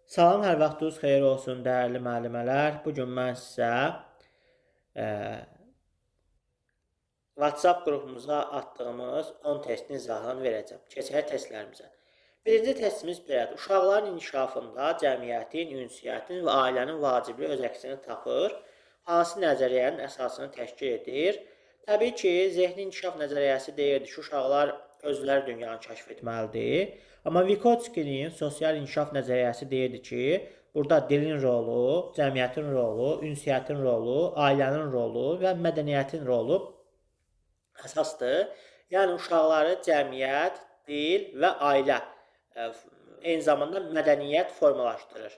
Salam, hər vaxtınız xeyir olsun, dəyərli müəllimələr. Bu gün mən sizə ə, WhatsApp qrupumuza atdığımız 10 testin izahını verəcəm. Keçək testlərimizə. Birinci testimiz belədir. Uşaqların inkişafında cəmiyyətin, ünsiyyətin və ailənin vacibliyi öz əksini tapır. Hansı nəzəriyyənin əsasını təşkil edir? Təbii ki, zehni inkişaf nəzəriyyəsi deyirdi ki, uşaqlar özləri dünyanı kəşf etməlidir. Amma Vykotskinin sosial inkişaf nəzəriyyəsi deyirdi ki, burada dilin rolu, cəmiyyətin rolu, ünsiyyətin rolu, ailənin rolu və mədəniyyətin rolu əsasdır. Yəni, uşaqları cəmiyyət, dil və ailə, eyni zamanda mədəniyyət formalaşdırır.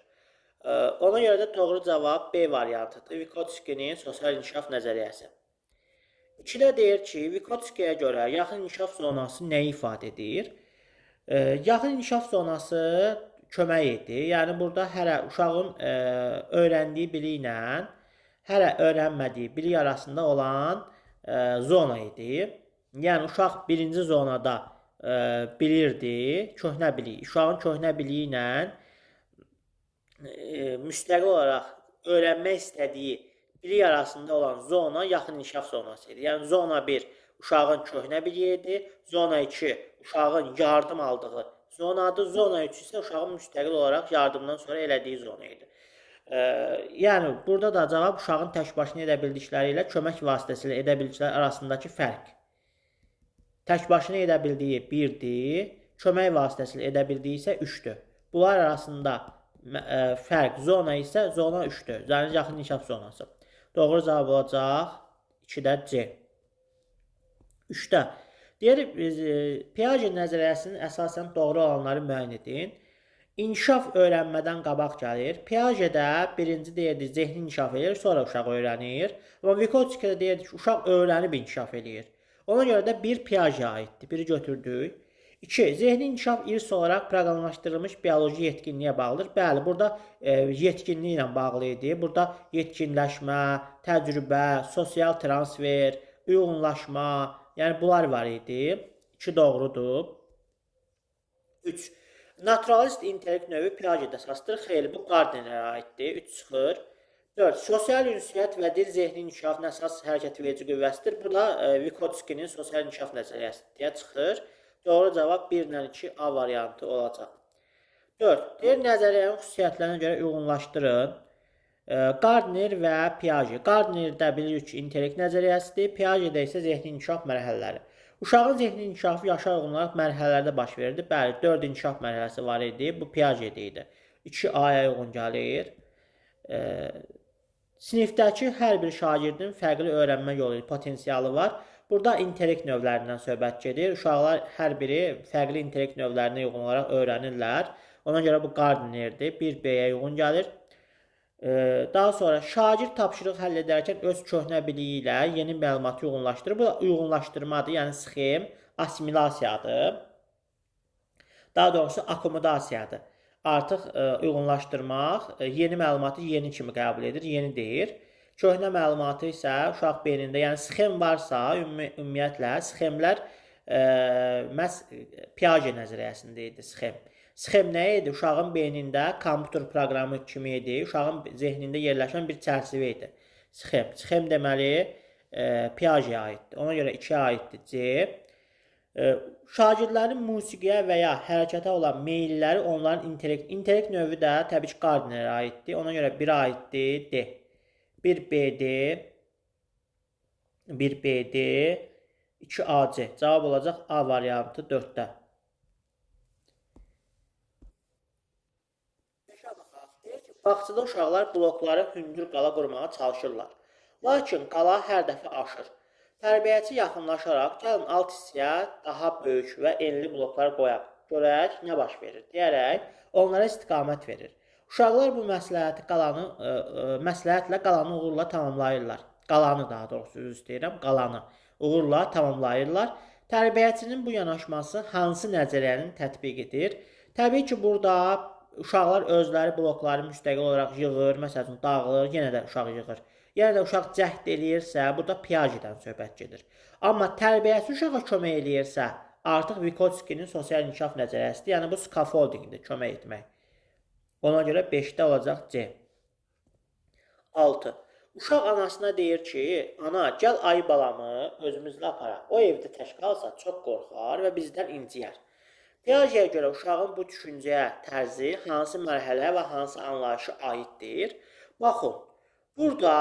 Ona görə də doğru cavab B variantıdır. Vykotskinin sosial inkişaf nəzəriyyəsi. 2-də deyir ki, Vykotskiyə görə yaxın inkişaf zonası nəyi ifadə edir? Yaxın inkişaf zonası kömək edir. Yəni, burada hərə uşağın öyrəndiyi biliklə hərə öyrənmədiyi bilik arasında olan zona idi. Yəni, uşaq birinci zonada bilirdi, köhnə bilik. Uşağın köhnə biliyi ilə müstəqil olaraq öyrənmək istədiyi bilik arasında olan zona yaxın inkişaf zonası idi. Yəni, zona 1 uşağın köhnə biliyi idi, zona 2 uşağın yardım aldığı zonadır, zona 3 isə uşağın müstəqil olaraq yardımdan sonra elədiyi zona idi. Yəni, burada da cavab uşağın tək başına edə bildikləri ilə kömək vasitəsilə edə bildikləri arasındakı fərq. Tək başına edə bildiyi 1-dir, kömək vasitəsilə edə bildiyi isə 3-dür. Bunlar arasında fərq zona isə zona 3-dür. Yəni, yaxın inkişaf zonası. Doğru cavab olacaq 2-də C. 3-də deyir, Piaget nəzəriyyəsinin əsasən doğru olanları müəyyən edin. İnkişaf öyrənmədən qabaq gəlir. Piagetdə birinci deyirdi, zehni inkişaf edir, sonra uşaq öyrənir. Amma Vykotskidə deyirdi ki, uşaq öyrənib inkişaf edir. Ona görə də 1 Piagetə aiddir. Biri götürdük. 2. Zehni inkişaf irs olaraq proqramlaşdırılmış bioloji yetkinliyə bağlıdır. Bəli, burada yetkinliyi ilə bağlı idi. Burada yetkinləşmə, təcrübə, sosial transfer, uyğunlaşma, yəni bunlar var idi. 2 doğrudur. 3. Naturalist intellekt növü Piaget əsasdır. Xeyr, bu Gardnerə aiddir. 3 çıxır. 4. Sosial ünsiyyət və dil zehni inkişafının əsas hərəkət verici qüvvəsidir. Bu da Vykotskinin sosial inkişaf nəzəriyyəsi deyə çıxır. Doğru cavab 1 ilə 2 A variantı olacaq. 4. Deyir, nəzəriyyənin xüsusiyyətlərinə görə uyğunlaşdırın. Gardner və Piaget. Gardnerdə bilirik ki, intellekt nəzəriyyəsidir. Piagetdə isə zehni inkişaf mərhələləri. Uşağın zehni inkişafı yaşa uyğun olaraq mərhələlərdə baş verirdi. Bəli, 4 inkişaf mərhələsi var idi. Bu Piagetdə idi. 2 A-ya uyğun gəlir. Sinifdəki hər bir şagirdin fərqli öyrənmə yolu, potensialı var. Burada intellekt növlərindən söhbət gedir. Uşaqlar hər biri fərqli intellekt növlərinə uyğun olaraq öyrənirlər. Ona görə bu Gardnerdir. 1B-yə uyğun gəlir. Daha sonra şagird tapşırıq həll edərkən öz köhnə biliyi ilə yeni məlumatı uyğunlaşdırır. Bu da uyğunlaşdırmadır, yəni sxem, assimilasiyadır. Daha doğrusu akkomodasiyadır. Artıq uyğunlaşdırmaq, yeni məlumatı yeni kimi qəbul edir, yeni deyir. Köhnə məlumatı isə uşaq beynində, yəni sxem varsa, ümumiyyətlə sxemlər məhz Piaget nəzəriyyəsində idi sxem. Sxem nə idi? Uşağın beynində kompüter proqramı kimi idi, uşağın zehnində yerləşən bir çərçivə idi. Sxem. Sxem deməli Piagetə aiddir. Ona görə 2-yə aiddir C. Şagirdlərin musiqiyə və ya hərəkətə olan meyilləri onların intellekt növü də təbii ki, Gardnerə aiddir. Ona görə 1-ə aiddir D. 1B-D, 1B-D, 2AC. Cavab olacaq A variantı 4-də. Bağçada uşaqlar blokları hündür qala qurmağa çalışırlar. Lakin qala hər dəfə aşır. Tərbiyəçi yaxınlaşaraq, gəlin alt hissəyə daha böyük və enli bloklar qoyaq. Görək, nə baş verir deyərək onlara istiqamət verir. Uşaqlar bu məsləhətlə qalanı uğurla tamamlayırlar. Qalanı daha doğrusu üzr istəyirəm, qalanı uğurla tamamlayırlar. Tərbiyəçinin bu yanaşması hansı nəzəriyyəni tətbiq edir? Təbii ki, burada uşaqlar özləri blokları müstəqil olaraq yığır, məsələn, dağılır, yenə də uşaq yığır. Yəni də uşaq cəhd eləyirsə, burada Piagetdən söhbət gedir. Amma tərbiyəçi uşağa kömək eləyirsə, artıq Vykotskinin sosial inkişaf nəzəriyyəsidir. Yəni bu scaffoldingdir, kömək etmək. Ona görə 5-də olacaq C. 6. Uşaq anasına deyir ki, ana gəl ayı balamı özümüzlə aparaq. O evdə tək qalsa çox qorxar və bizdən inciyər. Piagetə görə uşağın bu düşüncəyə tərzi hansı mərhələ və hansı anlayışa aiddir? Baxın, burada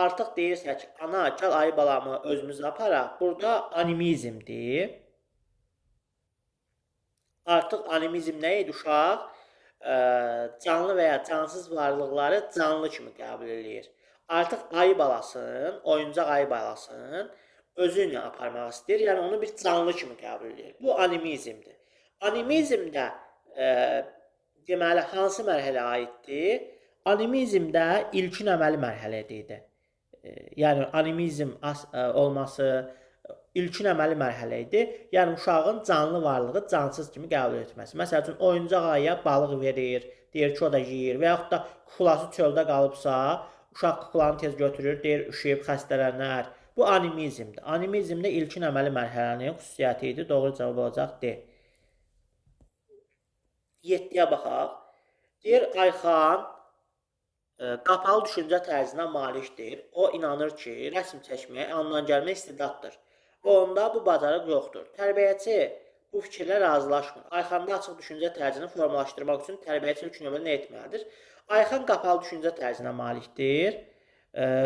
artıq deyirsə ki, ana gəl ayı balamı özümüzlə aparaq. Burada animizmdir. Artıq animizm nə idi? Uşaq canlı və ya cansız varlıqları canlı kimi qəbul edir. Artıq ayı balasını, oyuncaq ayı balasını özü ilə aparmaq istəyir. Yəni onu bir canlı kimi qəbul edir. Bu animizmdir. Animizmdə deməli hansı mərhələ aiddir? Animizmdə ilkin əməli mərhələdir. Yəni animizm olması ilkin əməli mərhələ idi. Yəni uşağın canlı varlığı cansız kimi qəbul etməsi. Məsəl üçün oyuncaq ayıya balıq verir, deyir ki, o da yeyir və yaxud da kuklası çöldə qalıbsa, uşaq kuklanı tez götürür, deyir üşüyüb xəstələnər. Bu animizmdir. Animizmdə ilkin əməli mərhələnin xüsusiyyəti idi. Doğru cavab olacaq D. 7-yə baxaq. Deyir Ayxan qapalı düşüncə tərzinə malikdir. O inanır ki, rəsm çəkməyə andan gəlmə istedaddır. Və onda bu bacarıq yoxdur. Tərbiyəçi bu fikirlə razılaşmır. Ayxanda açıq düşüncə tərzini formalaşdırmaq üçün tərbiyəçi ilk növbədə nə etməlidir? Ayxan qapalı düşüncə tərzinə malikdir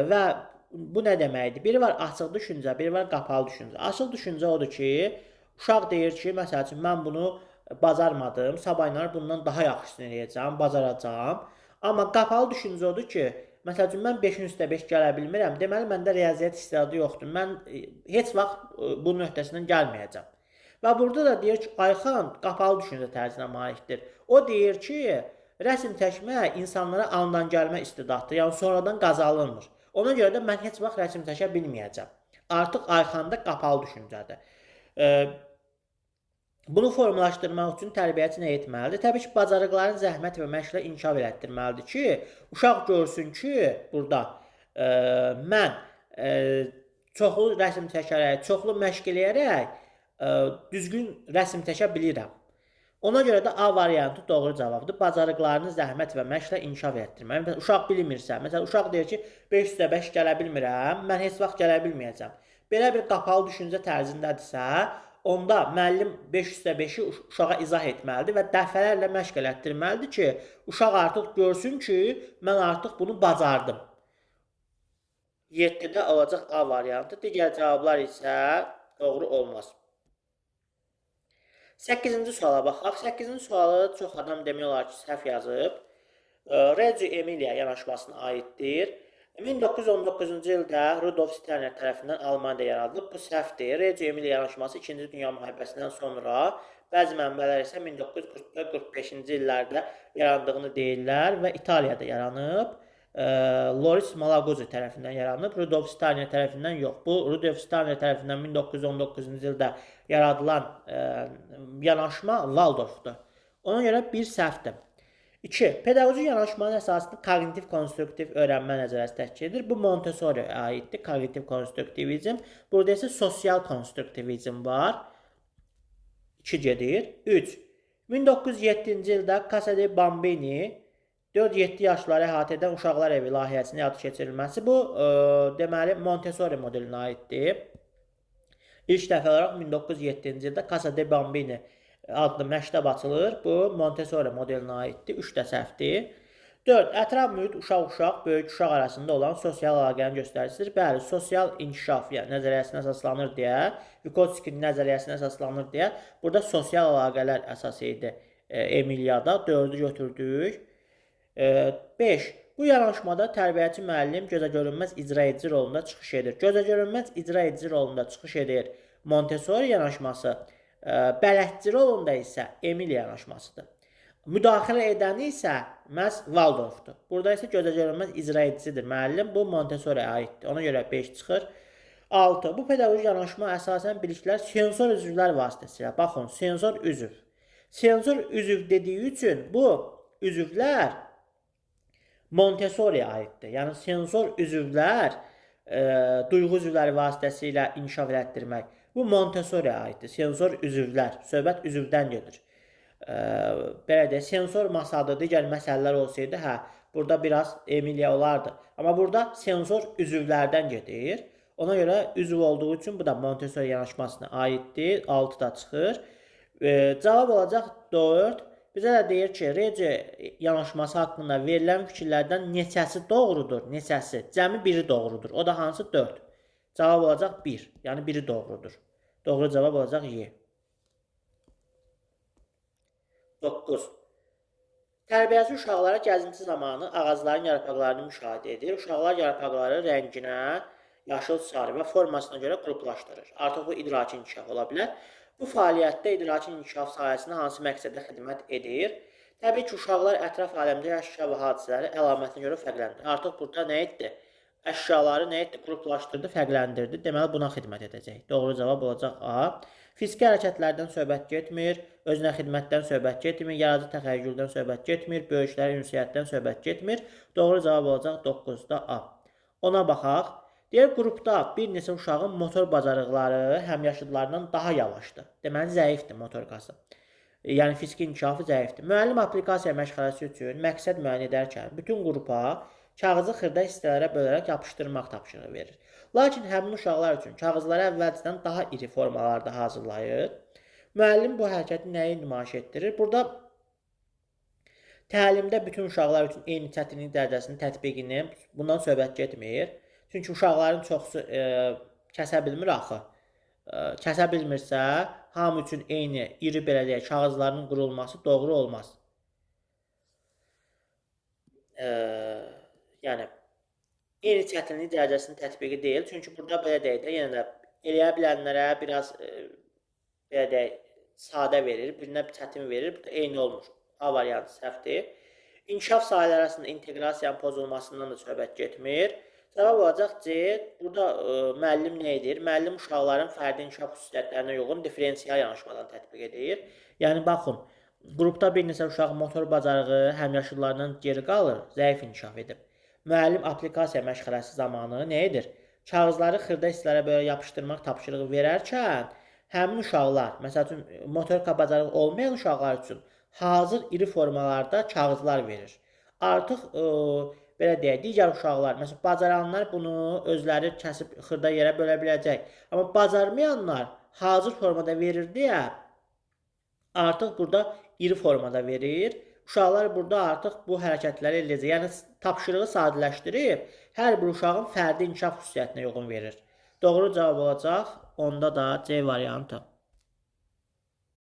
və bu nə deməkdir? Biri var açıq düşüncə, biri var qapalı düşüncə. Açıq düşüncə odur ki, uşaq deyir ki, məsəl üçün mən bunu bacarmadım, sabahlar bundan daha yaxşısını eləyəcəm, bacaracağam. Amma qapalı düşüncə odur ki, məsəl üçün mən 5-in üstə 5 gələ bilmirəm, deməli məndə riyaziyyat istedadı yoxdur. Mən heç vaxt bunun öhdəsindən gəlməyəcəm. Və burada da deyir ki, Ayxan qapalı düşüncə tərzinə malikdir. O deyir ki, rəsm çəkmə insanlara andan gəlmə istedadıdır, yəni sonradan qazanılmır. Ona görə də mən heç vaxt rəsm çəkə bilməyəcəm. Artıq Ayxanda qapalı düşüncədir. Bunu formalaşdırmaq üçün tərbiyəçi nə etməlidir? Təbii ki, bacarıqların zəhmət və məşqlə inkişaf elətdirməlidir ki, uşaq görsün ki, burada mən çoxlu rəsm çəkərək, çoxlu məşq eləyərək düzgün rəsm çəkə bilirəm. Ona görə də A variantı doğru cavabdır. Bacarıqlarını zəhmət və məşqlə inkişaf etdirməli. Uşaq bilmirsə, məsələn, uşaq deyir ki, 500-5 gələ bilmirəm, mən heç vaxt gələ bilməyəcəm. Belə bir qapalı düşüncə tərzindədirsə, onda müəllim 500-5-i uşağa izah etməlidir və dəfələrlə məşq elətdirməlidir ki, uşaq artıq görsün ki, mən artıq bunu bacardım. 7-də olacaq A variantı. Digər cavablar isə doğru olmaz. 8-ci suala baxaq. 8-ci sualı çox adam demək olar ki, səhv yazıb. Reggio Emilia yanaşmasına aiddir. 1919-cu ildə Rudolf Steiner tərəfindən Almaniyada yaradılıb. Bu səhvdir. Reggio Emilia yanaşması 2-ci Dünya müharibəsindən sonra, bəzi mənbələr isə 1944-45-ci illərdə yarandığını deyirlər və İtaliyada yaranıb. Loris Malaguzzi tərəfindən yaranıb, Rudolf Steiner tərəfindən yox. Bu, Rudolf Steiner tərəfindən 1919-cu ildə yaradılan yanaşma Waldorfdur. Ona görə bir səhvdir. 2. Pedaqoji yanaşmanın əsasında kognitiv-konstruktiv öyrənmə nəzəriyyəsi təşkil edir. Bu Montessori'yə aiddir, kognitiv-konstruktivizm. Burada isə sosial-konstruktivizm var. 2 gedir. 3. 1907-ci ildə Casa dei Bambini 4-7 yaşları əhatə edən uşaqlar evi layihəsinin həyata keçirilməsi bu, deməli, Montessori modelinə aiddir. İlk dəfə olaraq 1907-ci ildə Casa dei Bambini adlı məktəb açılır. Bu, Montessori modelinə aiddir. 3 də səhvdir. 4. Ətraf mühit uşaq-uşaq, böyük-uşaq arasında olan sosial əlaqənin göstəricisidir. Bəli, sosial inkişaf nəzəriyyəsinə əsaslanır deyə, Vygotsky'nin nəzəriyyəsinə əsaslanır deyə, burada sosial əlaqələr əsası idi Emiliada. 4-ü götürdük. 5. Bu yanaşmada tərbiyəçi müəllim gözəgörünməz icra edici rolunda çıxış edir. Gözəgörünməz icra edici rolunda çıxış edir Montessori yanaşması. Bələdçi rolunda isə Emilia yanaşmasıdır. Müdaxilə edəni isə məhz Waldorfdur. Burada isə gözəgörünməz icra edicidir müəllim. Bu Montessori'yə aiddir. Ona görə 5 çıxır. 6. Bu pedaqoji yanaşma əsasən biliklər sensor üzvlər vasitəsilə. Baxın, sensor üzv. Sensor üzv dediyi üçün bu üzvlər Montessori'yə aiddir. Yəni sensor üzvlər duyğu üzvləri vasitəsilə inkişaf elətdirmək. Bu Montessori'yə aiddir. Sensor üzvlər. Söhbət üzvdən gedir. belə deyək, sensor masadır, digər məsələlər olsaydı, hə, burada biraz Emiliya olardı. Amma burada sensor üzvlərdən gedir. Ona görə üzv olduğu üçün bu da Montessori yanaşmasına aiddir. 6 da çıxır. Cavab olacaq 4. Bizə də deyir ki, Rece yanaşması haqqında verilən fikirlərdən neçəsi doğrudur? Neçəsi? Cəmi biri doğrudur. O da hansı? 4. Cavab olacaq 1. Yəni biri doğrudur. Doğru cavab olacaq Y. 9. Tərbiyəçi uşaqlara gəzinti zamanı ağacların yarpaqlarını müşahidə edir. Uşaqlar yarpaqları rənginə, yaşıl, sarı və formasına görə qruplaşdırır. Artıq bu idraki inkişaf ola bilər. Bu fəaliyyətdə idraki inkişaf sahəsində hansı məqsədə xidmət edir? Təbii ki, uşaqlar ətraf aləmdə əşya və hadisələri əlamətinə görə fərqləndirir. Artıq burada nə etdi? Əşyaları nə etdi? Qruplaşdırdı, fərqləndirdi. Deməli, buna xidmət edəcək. Doğru cavab olacaq A. Fiziki hərəkətlərdən söhbət getmir, özünə xidmətdən söhbət getmir, yaradıcı təxəyyüldən söhbət getmir, böyüklərə ünsiyyətdən söhbət getmir. Doğru cavab olacaq 9-da A. Ona baxaq. Deyir, qrupda bir neçə uşağın motor bacarıqları həmyaşıdlarından daha yavaşdır. Deməli, zəifdir motorikası. Yəni, fiziki inkişafı zəifdir. Müəllim aplikasiya məşğələsi üçün məqsəd müəyyən edərkən bütün qrupa kağızı xırda hissələrə bölərək yapışdırmaq tapşırığı verir. Lakin həmin uşaqlar üçün kağızları əvvəlcədən daha iri formalarda hazırlayır. Müəllim bu hərəkəti nəyi nümayiş etdirir? Burada təlimdə bütün uşaqlar üçün eyni çətinlik dərəcəsinin tətbiqini bundan söhbət getmir. Çünki uşaqların çoxsu kəsə bilmir axı. Kəsə bilmirsə, hamı üçün eyni iri belə deyək, kağızlarının qurulması doğru olmaz. Yəni, eyni çətinlik dərəcəsinin tətbiqi deyil. Çünki burada belə deyək də, yenə də eləyə bilənlərə biraz belə deyək, sadə verir, birinə çətin verir. Burada eyni olmur. A variantı səhvdir. İnkişaf sahələri arasında inteqrasiyanın pozulmasından da söhbət getmir. Cavab olacaq C. Burada müəllim nə edir? Müəllim uşaqların fərdi inkişaf xüsusiyyətlərinə uyğun diferensial yanaşmadan tətbiq edir. Yəni, baxın, qrupda bir neçə uşaq motor bacarığı həmyaşıdlarından geri qalır, zəif inkişaf edib. Müəllim aplikasiya məşğələsi zamanı nə edir? Kağızları xırda hissələrə belə yapışdırmaq tapşırığı verərkən, həmin uşaqlar, məsəl üçün, motorika bacarığı olmayan uşaqlar üçün hazır iri formalarda kağızlar verir. Artıq, belə deyək, digər uşaqlar, məsələn, bacaranlar bunu özləri kəsib xırda yerə bölə biləcək. Amma bacarmayanlar hazır formada verir deyə, artıq burada iri formada verir. Uşaqlar burada artıq bu hərəkətləri eləyəcək. Yəni, tapşırığı sadələşdirib, hər bir uşağın fərdi inkişaf xüsusiyyətinə uyğun verir. Doğru cavab olacaq, onda da C variantı.